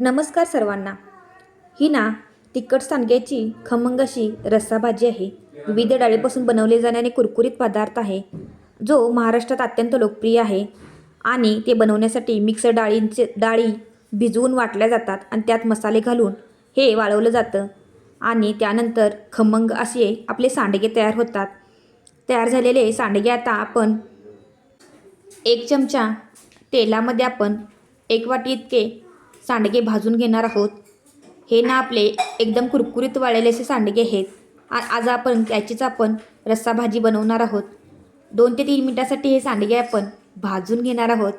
नमस्कार सर्वांना. ही ना तिखट सांडग्याची खमंग अशी रस्सा भाजी आहे. विविध डाळीपासून बनवले जाणारे कुरकुरीत पदार्थ आहे, जो महाराष्ट्रात अत्यंत लोकप्रिय आहे. आणि ते बनवण्यासाठी मिक्स डाळी भिजवून वाटल्या जातात आणि त्यात मसाले घालून हे वाळवलं जातं आणि त्यानंतर खमंग असे आपले सांडगे तयार होतात. तयार झालेले सांडगे आता आपण एक चमचा तेलामध्ये आपण 1 वाटी इतके सांडगे भाजून घेणार आहोत. हे ना आपले एकदम कुरकुरीत वाळलेले असे सांडगे आहेत. आज आपण त्याचीच रस्सा भाजी बनवणार आहोत. 2 ते 3 मिनिटासाठी हे सांडगे आपण भाजून घेणार आहोत.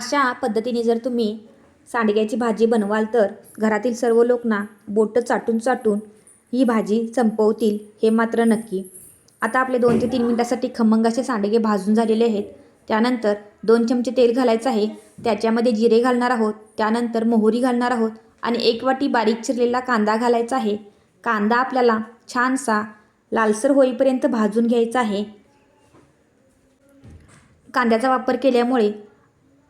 अशा पद्धतीने जर तुम्ही सांडग्याची भाजी बनवाल तर घरातील सर्व लोक ना बोटं चाटून ही भाजी संपवतील, हे मात्र नक्की. आता आपले 2 ते 3 मिनिटासाठी खमंग असे सांडगे भाजून झालेले आहेत. त्यानंतर 2 चमचे तेल घालायचं आहे. त्याच्यामध्ये जिरे घालणार आहोत, त्यानंतर मोहरी घालणार आहोत आणि 1 वाटी बारीक चिरलेला कांदा घालायचा आहे. कांदा आपल्याला छानसा लालसर होईपर्यंत भाजून घ्यायचा आहे. कांद्याचा वापर केल्यामुळे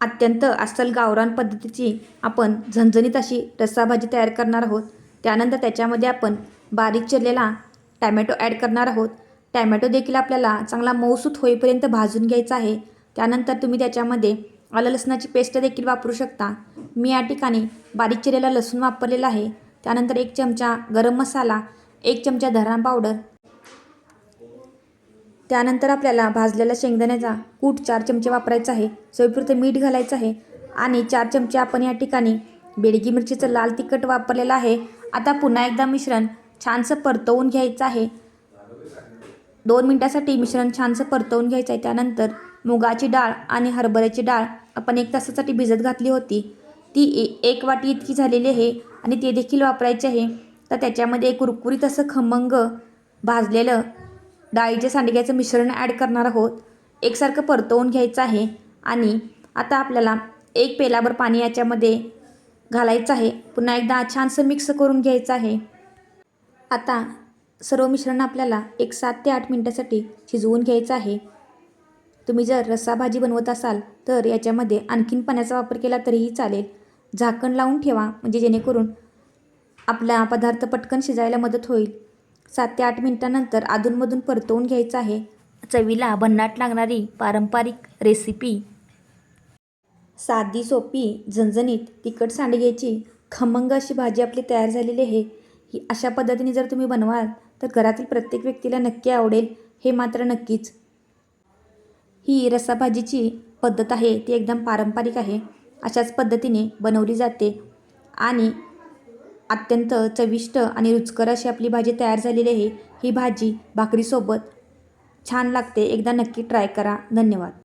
अत्यंत अस्सल गावरान पद्धतीची आपण झणझणीत अशी रस्सा भाजी तयार करणार आहोत. त्यानंतर त्याच्यामध्ये आपण बारीक चिरलेला टॅमॅटो ॲड करणार आहोत. टॅमॅटो देखील आपल्याला चांगला मऊसूत होईपर्यंत भाजून घ्यायचा आहे. त्यानंतर तुम्ही त्याच्यामध्ये आलं लसणाची पेस्ट देखील वापरू शकता. मी या ठिकाणी बारीक चिरलेला लसूण वापरलेला आहे. त्यानंतर 1 चमचा गरम मसाला, 1 चमचा धना पावडर, त्यानंतर आपल्याला भाजलेला शेंगदाण्याचा कूट 4 चमचे वापरायचा आहे. चवीपुरतं मीठ घालायचं आहे आणि 4 चमचे आपण या ठिकाणी बेडगी मिरचीचं लाल तिखट वापरलेलं आहे. आता पुन्हा एकदा मिश्रण छानसं परतवून घ्यायचं आहे. 2 मिनिटासाठी मिश्रण छानसं परतवून घ्यायचं आहे. त्यानंतर मुगाची डाळ आणि हरभऱ्याची डाळ आपण 1 तासासाठी भिजत घातली होती. ती 1 वाटी इतकी झालेली आहे आणि ते देखील वापरायचे आहे. तर त्याच्यामध्ये कुरकुरीत असं खमंग भाजलेलं डाळीच्या सांडग्याचं मिश्रण ॲड करणार आहोत. एकसारखं परतवून घ्यायचं आहे आणि आता आपल्याला 1 पेलाभर पाणी याच्यामध्ये घालायचं आहे. पुन्हा एकदा छानसं मिक्स करून घ्यायचं आहे. आता सर्व मिश्रण आपल्याला 7 ते 8 मिनिटासाठी शिजवून घ्यायचं आहे. तुम्ही जर रस्सा भाजी बनवत असाल तर याच्यामध्ये आणखीन पाण्याचा वापर केला तरीही चालेल. झाकण लावून ठेवा, म्हणजे जेणेकरून आपला पदार्थ पटकन शिजायला मदत होईल. 7 ते 8 मिनिटानंतर अधूनमधून परतवून घ्यायचं आहे. चवीला भन्नाट लागणारी पारंपरिक रेसिपी, साधी सोपी झणझणीत तिखट सांडग्याची खमंग अशी भाजी आपली तयार झालेली आहे. ही अशा पद्धतीने जर तुम्ही बनवाल तर घरातील प्रत्येक व्यक्तीला नक्की आवडेल, हे मात्र नक्कीच. ही रस्सा भाजीची पद्धत आहे ती एकदम पारंपरिक आहे. अशाच पद्धतीने बनवली जाते आणि अत्यंत चविष्ट आणि रुचकर अशी आपली भाजी तयार झालेली आहे. ही भाजी भाकरीसोबत छान लागते. एकदा नक्की ट्राय करा. धन्यवाद.